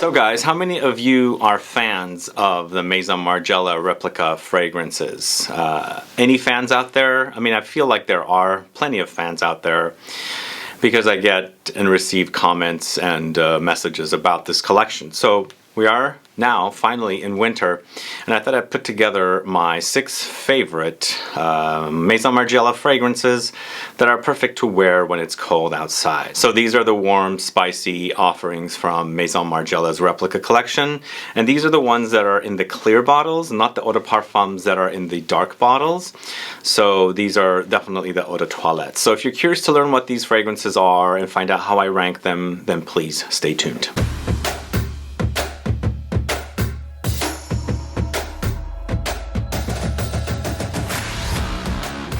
So guys, how many of you are fans of the Maison Margiela Replica fragrances? Any fans out there? I mean, I feel like there are plenty of fans out there because I get and receive comments and messages about this collection. So we are now finally in winter, and I thought I'd put together my 6 favorite Maison Margiela fragrances that are perfect to wear when it's cold outside. So these are the warm, spicy offerings from Maison Margiela's Replica collection, and these are the ones that are in the clear bottles, not the eau de parfums that are in the dark bottles. So these are definitely the eau de toilette. So if you're curious to learn what these fragrances are and find out how I rank them, then please stay tuned.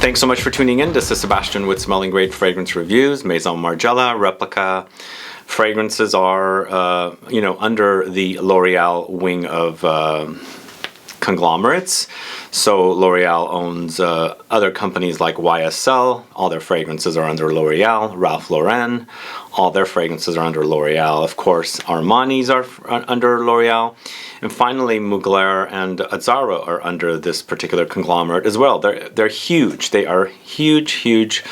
Thanks so much for tuning in. This is Sebastian with Smelling Great Fragrance Reviews. Maison Margiela Replica fragrances are, under the L'Oreal wing of conglomerates. So L'Oreal owns other companies like YSL. All their fragrances are under L'Oreal. Ralph Lauren, all their fragrances are under L'Oreal. Of course, Armani's are under L'Oreal. And finally, Mugler and Azzaro are under this particular conglomerate as well. They're huge. They are huge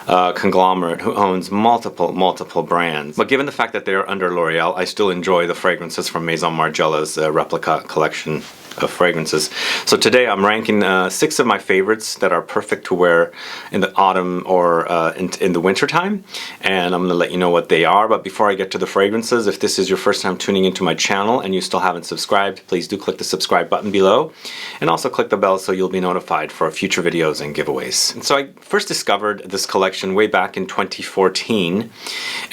conglomerate who owns multiple brands. But given the fact that they are under L'Oreal, I still enjoy the fragrances from Maison Margiela's Replica collection of fragrances. So today I'm ranking 6 of my favorites that are perfect to wear in the autumn or in the winter time, and I'm going to let you know what they are. But before I get to the fragrances, if this is your first time tuning into my channel and you still haven't subscribed, please do click the subscribe button below, and also click the bell so you'll be notified for future videos and giveaways. And so I first discovered this collection way back in 2014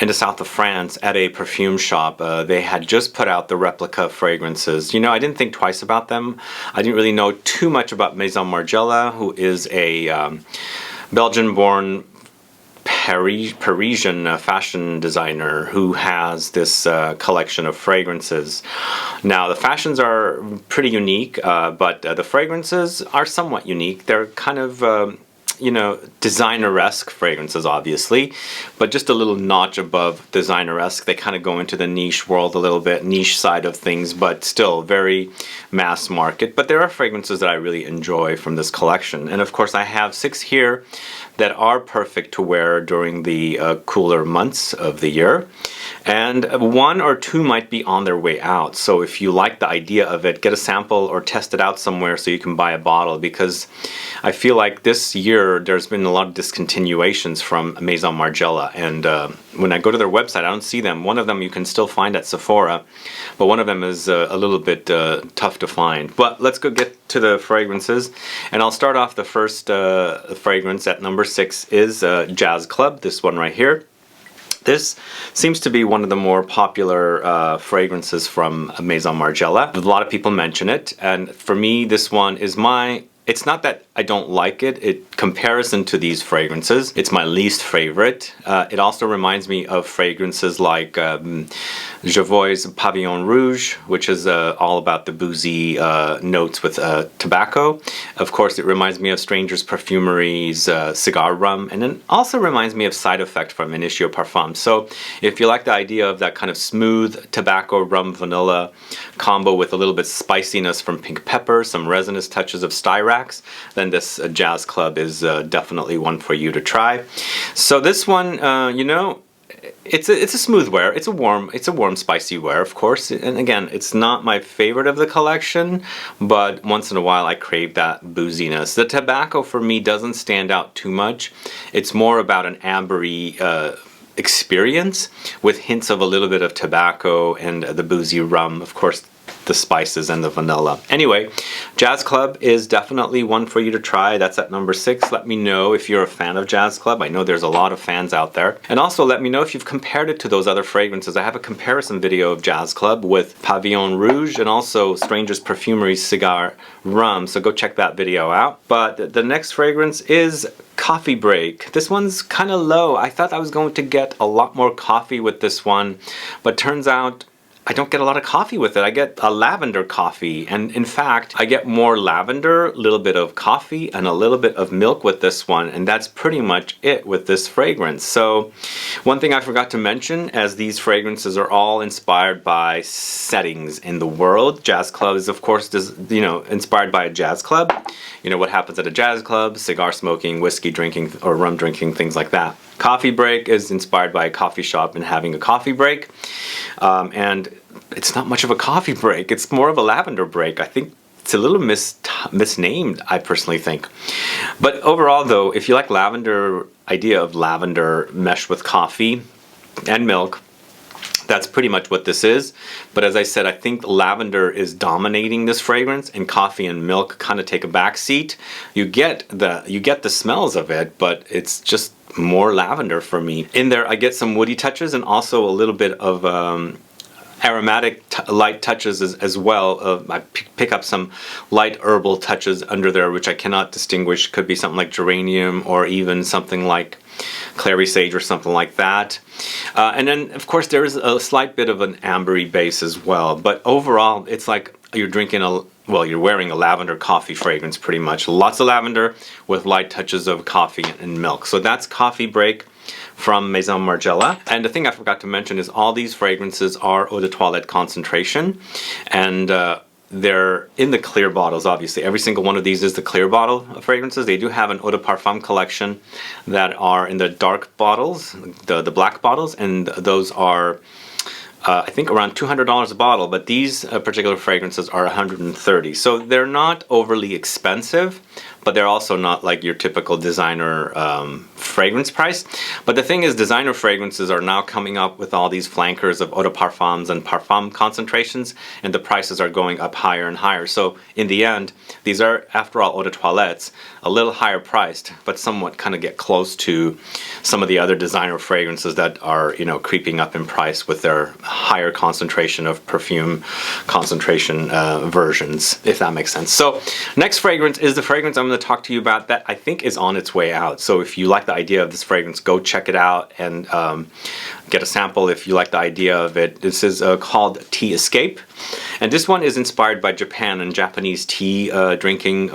in the south of France at a perfume shop. They had just put out the Replica fragrances. You know, I didn't think twice about them. I didn't really know too much about Maison Margiela, who is a Belgian-born Parisian fashion designer who has this collection of fragrances. Now the fashions are pretty unique, but the fragrances are somewhat unique. They're kind of designer-esque fragrances, obviously, but just a little notch above designer-esque. They kind of go into the niche world a little bit, niche side of things, but still very mass market. But there are fragrances that I really enjoy from this collection. And of course, I have 6 here that are perfect to wear during the cooler months of the year. And 1 or 2 might be on their way out. So if you like the idea of it, get a sample or test it out somewhere so you can buy a bottle, because I feel like this year there's been a lot of discontinuations from Maison Margiela, and when I go to their website I don't see them. One of them you can still find at Sephora, but one of them is a little bit tough to find. But let's go get to the fragrances, and I'll start off the first fragrance at number 6 is Jazz Club, this one right here. This seems to be one of the more popular fragrances from Maison Margiela. A lot of people mention it, and for me this one is it's not that I don't like it. In comparison to these fragrances, it's my least favorite. It also reminds me of fragrances like Javoy's Pavillon Rouge, which is all about the boozy notes with tobacco. Of course, it reminds me of Stranger's Perfumery's cigar rum, and then also reminds me of Side Effect from Initio Parfum. So if you like the idea of that kind of smooth tobacco, rum, vanilla combo with a little bit spiciness from pink pepper, some resinous touches of Styrax, then this Jazz Club is definitely one for you to try. So this one, it's a smooth wear. It's a warm, spicy wear, of course. And again, it's not my favorite of the collection, but once in a while I crave that booziness. The tobacco for me doesn't stand out too much. It's more about an ambery experience with hints of a little bit of tobacco and the boozy rum, of course, the spices and the vanilla. Anyway, Jazz Club is definitely one for you to try. That's at number 6. Let me know if you're a fan of Jazz Club. I know there's a lot of fans out there. And also let me know if you've compared it to those other fragrances. I have a comparison video of Jazz Club with Pavillon Rouge and also Stranger's Perfumery's cigar rum, so go check that video out. But the next fragrance is Coffee Break. This one's kind of low. I thought I was going to get a lot more coffee with this one, but turns out I don't get a lot of coffee with it. I get a lavender coffee, and in fact, I get more lavender, a little bit of coffee, and a little bit of milk with this one, and that's pretty much it with this fragrance. So one thing I forgot to mention, as these fragrances are all inspired by settings in the world. Jazz Club is, of course, inspired by a jazz club. You know what happens at a jazz club: cigar smoking, whiskey drinking, or rum drinking, things like that. Coffee break is inspired by a coffee shop and having a coffee break. And it's not much of a coffee break. It's more of a lavender break. I think it's a little misnamed, I personally think. But overall, though, if you like idea of lavender meshed with coffee and milk, that's pretty much what this is. But as I said, I think lavender is dominating this fragrance, and coffee and milk kind of take a back seat. You get the smells of it, but it's just more lavender for me. In there, I get some woody touches and also a little bit of aromatic light touches as well. I pick up some light herbal touches under there, which I cannot distinguish. Could be something like geranium or even something like clary sage or something like that. And then, of course, there is a slight bit of an ambery base as well. But overall, it's like you're you're wearing a lavender coffee fragrance pretty much. Lots of lavender with light touches of coffee and milk. So that's Coffee Break from Maison Margiela. And the thing I forgot to mention is all these fragrances are eau de toilette concentration, and they're in the clear bottles. Obviously every single one of these is the clear bottle of fragrances. They do have an eau de parfum collection that are in the dark bottles, the black bottles, and those are I think around $200 a bottle, but these particular fragrances are $130. So they're not overly expensive, but they're also not like your typical designer fragrance price. But the thing is, designer fragrances are now coming up with all these flankers of eau de parfums and parfum concentrations, and the prices are going up higher and higher. So in the end, these are, after all, eau de toilettes, a little higher priced, but somewhat kind of get close to some of the other designer fragrances that are, creeping up in price with their higher concentration of perfume concentration versions, if that makes sense. So next fragrance is the fragrance I'm going to talk to you about that I think is on its way out. So if you like the idea of this fragrance, go check it out and get a sample if you like the idea of it. This is called Tea Escape, and this one is inspired by Japan and Japanese tea drinking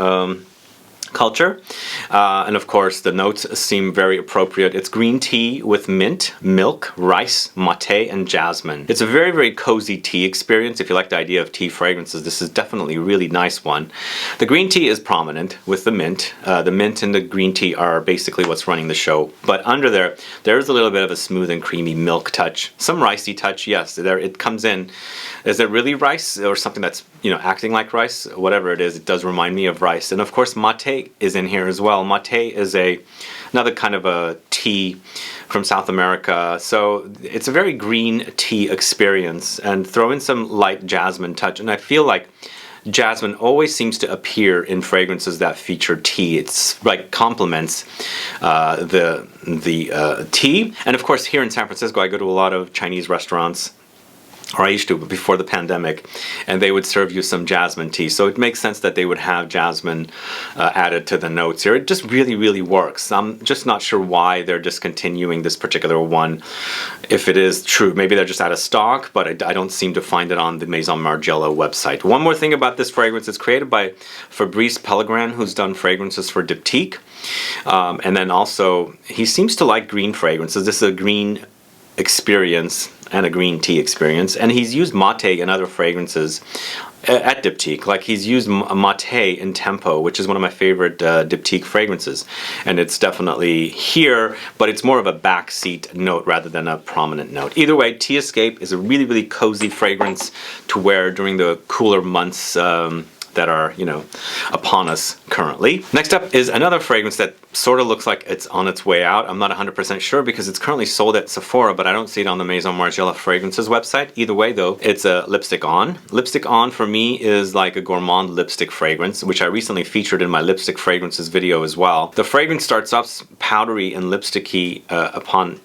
culture, and of course the notes seem very appropriate. It's green tea with mint, milk, rice, mate, and jasmine. It's a very, very cozy tea experience. If you like the idea of tea fragrances, this is definitely a really nice one. The green tea is prominent with the mint. The mint and the green tea are basically what's running the show, but under there's a little bit of a smooth and creamy milk touch, some ricey touch. Yes, there it comes in. Is it really rice or something that's acting like rice? Whatever it is, it does remind me of rice. And of course mate is in here as well. Mate is another kind of a tea from South America. So it's a very green tea experience, and throw in some light jasmine touch. And I feel like jasmine always seems to appear in fragrances that feature tea. It's like complements the tea. And of course here in San Francisco, I go to a lot of Chinese restaurants, or I used to before the pandemic, and they would serve you some jasmine tea. So it makes sense that they would have jasmine added to the notes here. It just really, really works. I'm just not sure why they're discontinuing this particular one. If it is true, maybe they're just out of stock, but I don't seem to find it on the Maison Margiela website. One more thing about this fragrance, it's created by Fabrice Pellegrin, who's done fragrances for Diptyque. And then also, he seems to like green fragrances. This is a green experience and a green tea experience, and he's used mate and other fragrances at Diptyque. Like he's used mate in Tempo, which is one of my favorite Diptyque fragrances, and it's definitely here, but it's more of a backseat note rather than a prominent note. Either way, Tea Escape is a really, really cozy fragrance to wear during the cooler months that are, upon us currently. Next up is another fragrance that sort of looks like it's on its way out. I'm not 100% sure because it's currently sold at Sephora, but I don't see it on the Maison Margiela Fragrances website. Either way though, it's a Lipstick On. Lipstick On for me is like a gourmand lipstick fragrance, which I recently featured in my lipstick fragrances video as well. The fragrance starts off powdery and lipsticky upon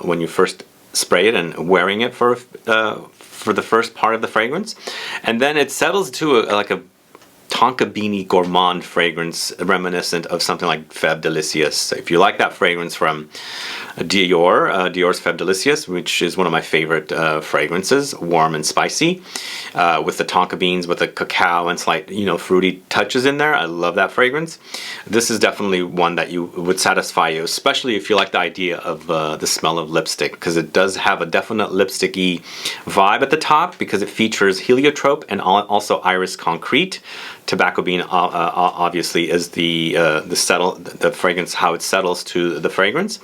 when you first spray it and wearing it for the first part of the fragrance, and then it settles to like a Tonka beanie gourmand fragrance reminiscent of something like Fève Délicieuse. If you like that fragrance from Dior's Femme Delicious, which is one of my favorite fragrances, warm and spicy, with the tonka beans, with the cacao and slight, fruity touches in there. I love that fragrance. This is definitely one that would satisfy you, especially if you like the idea of the smell of lipstick, because it does have a definite lipsticky vibe at the top, because it features heliotrope and also iris concrete. Tobacco bean obviously is the fragrance, how it settles to the fragrance,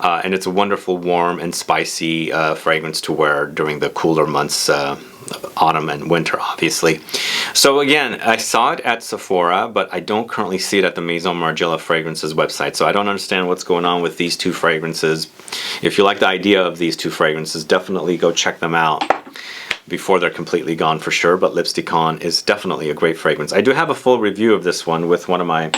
and it's a wonderful warm and spicy fragrance to wear during the cooler months, autumn and winter, obviously. So again, I saw it at Sephora, but I don't currently see it at the Maison Margiela fragrances website, so I don't understand what's going on with these two fragrances. If you like the idea of these two fragrances, definitely go check them out before they're completely gone for sure, but Lipsticon is definitely a great fragrance. I do have a full review of this one with one of my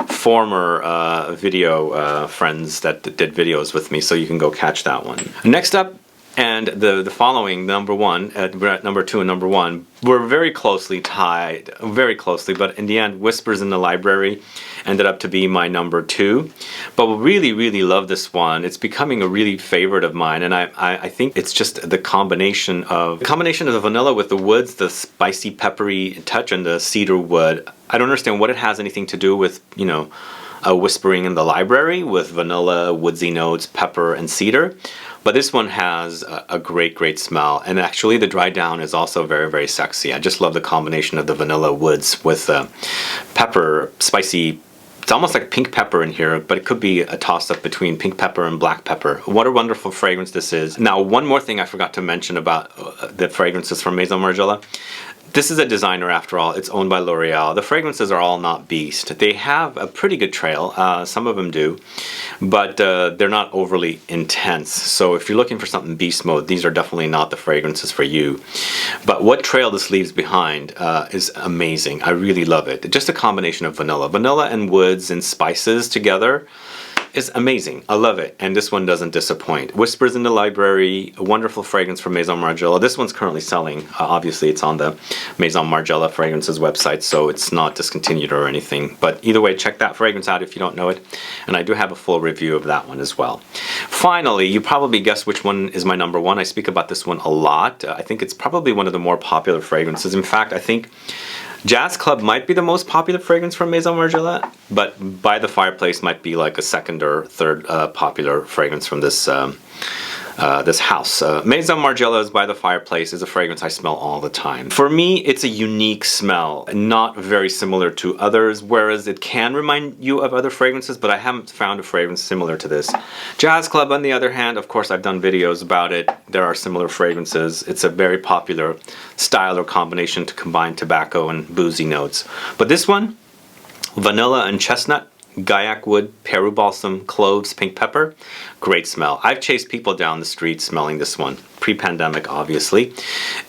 former video friends that did videos with me, so you can go catch that one. Next up, and the following, number one, we're at number 2 and number 1, were very closely tied, very closely, but in the end, Whispers in the Library ended up to be my number 2. But really, really love this one. It's becoming a really favorite of mine, and I think it's just the combination of the vanilla with the woods, the spicy, peppery touch, and the cedar wood. I don't understand what it has anything to do with, Whispering in the Library with vanilla, woodsy notes, pepper, and cedar. But this one has a great, great smell. And actually the dry down is also very, very sexy. I just love the combination of the vanilla woods with pepper, spicy. It's almost like pink pepper in here, but it could be a toss-up between pink pepper and black pepper. What a wonderful fragrance this is. Now, one more thing I forgot to mention about the fragrances from Maison Margiela. This is a designer after all. It's owned by L'Oreal. The fragrances are all not beast. They have a pretty good trail. Some of them do, but they're not overly intense. So if you're looking for something beast mode, these are definitely not the fragrances for you. But what trail this leaves behind is amazing. I really love it. Just a combination of vanilla and woods and spices together is amazing. I love it, and this one doesn't disappoint. Whispers in the Library, a wonderful fragrance from Maison Margiela. This one's currently selling. Obviously, it's on the Maison Margiela fragrances website, so it's not discontinued or anything. But either way, check that fragrance out if you don't know it, and I do have a full review of that one as well. Finally, you probably guessed which one is my number 1. I speak about this one a lot. I think it's probably one of the more popular fragrances. In fact, I think Jazz Club might be the most popular fragrance from Maison Margiela, but By the Fireplace might be like a second or third popular fragrance from this this house. Maison Margiela's By the Fireplace is a fragrance I smell all the time. For me, it's a unique smell, not very similar to others, whereas it can remind you of other fragrances, but I haven't found a fragrance similar to this. Jazz Club, on the other hand, of course, I've done videos about it. There are similar fragrances. It's a very popular style or combination to combine tobacco and boozy notes. But this one, vanilla and chestnut, Guaiac wood, Peru balsam, cloves, pink pepper. Great smell. I've chased people down the street smelling this one. Pre-pandemic, obviously.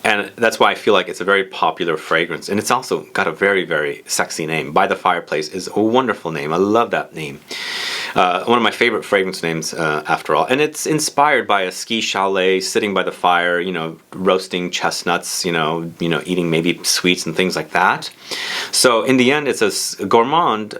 And that's why I feel like it's a very popular fragrance. And it's also got a very, very sexy name. By the Fireplace is a wonderful name. I love that name. One of my favorite fragrance names, after all. And it's inspired by a ski chalet, sitting by the fire, roasting chestnuts, eating maybe sweets and things like that. So in the end, it's a gourmand,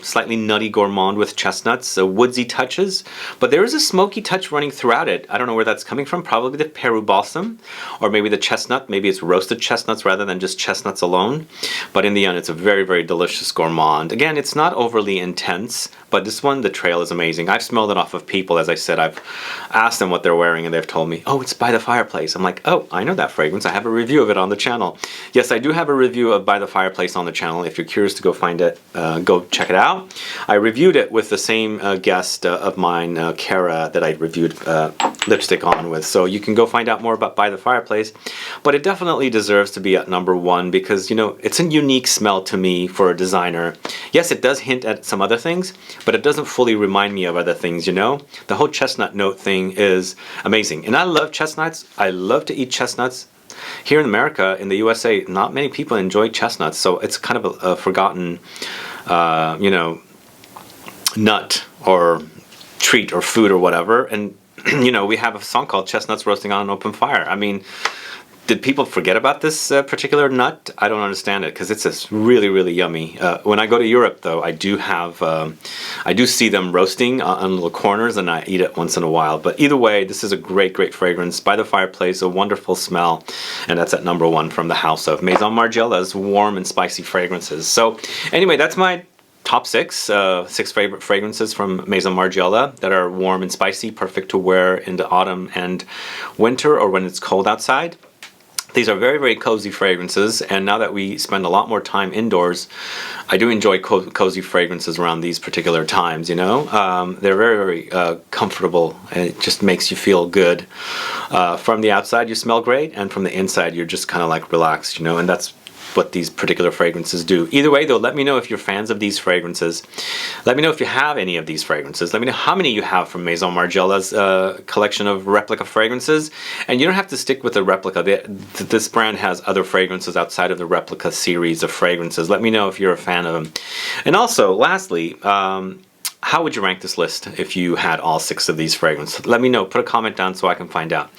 slightly nutty gourmand with chestnuts, woodsy touches. But there is a smoky touch running throughout it. I don't know where that's coming from. Probably the Peru balsam, or maybe the chestnut. Maybe it's roasted chestnuts rather than just chestnuts alone. But in the end, it's a very, very delicious gourmand. Again, it's not overly intense, but this one, the trail is amazing. I've smelled it off of people. As I said, I've asked them what they're wearing, and they've told me, oh, it's By the Fireplace. I'm like, oh, I know that fragrance. I have a review of it on the channel. Yes, I do have a review of By the Fireplace on the channel. If you're curious to go find it, go check it out. I reviewed it with the same guest of mine, Kara, that I reviewed lipstick on with. So you can go find out more about By the Fireplace. But it definitely deserves to be at number 1 because, it's a unique smell to me for a designer. Yes, it does hint at some other things, but it doesn't fully remind me of other things, The whole chestnut note thing is amazing. And I love chestnuts. I love to eat chestnuts. Here in America, in the USA, not many people enjoy chestnuts, so it's kind of a forgotten, nut or treat or food or whatever. And, we have a song called Chestnuts Roasting on an Open Fire. I mean, did people forget about this particular nut? I don't understand it because it's just really, really yummy. When I go to Europe, though, I do see them roasting on little corners, and I eat it once in a while. But either way, this is a great, great fragrance by the Fireplace, a wonderful smell, and that's at #1 from the house of Maison Margiela's warm and spicy fragrances. So anyway, that's my top 6 favorite fragrances from Maison Margiela that are warm and spicy, perfect to wear in the autumn and winter or when it's cold outside. These are very, very cozy fragrances, and now that we spend a lot more time indoors, I do enjoy cozy fragrances around these particular times, you know? They're very, very comfortable, and it just makes you feel good. From the outside, you smell great, and from the inside, you're just kind of like relaxed, you know? And that's what these particular fragrances do. Either way, though, let me know if you're fans of these fragrances. Let me know if you have any of these fragrances. Let me know how many you have from Maison Margiela's collection of replica fragrances. And you don't have to stick with the replica. This brand has other fragrances outside of the replica series of fragrances. Let me know if you're a fan of them. And also, lastly, how would you rank this list if you had all 6 of these fragrances? Let me know. Put a comment down so I can find out.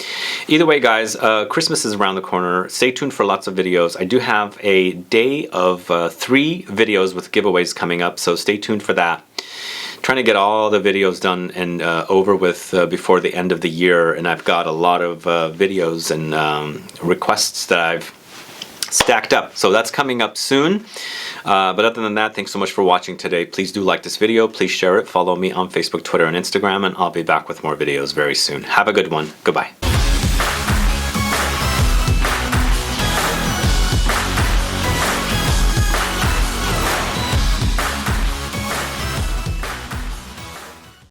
Either way, guys, Christmas is around the corner. Stay tuned for lots of videos. I do have a day of 3 videos with giveaways coming up, so stay tuned for that. Trying to get all the videos done and over with before the end of the year, and I've got a lot of videos and requests that I've stacked up, so that's coming up soon. But other than that, thanks so much for watching today. Please do like this video, please share it, follow me on Facebook, Twitter, and Instagram, and I'll be back with more videos very soon. Have a good one. Goodbye.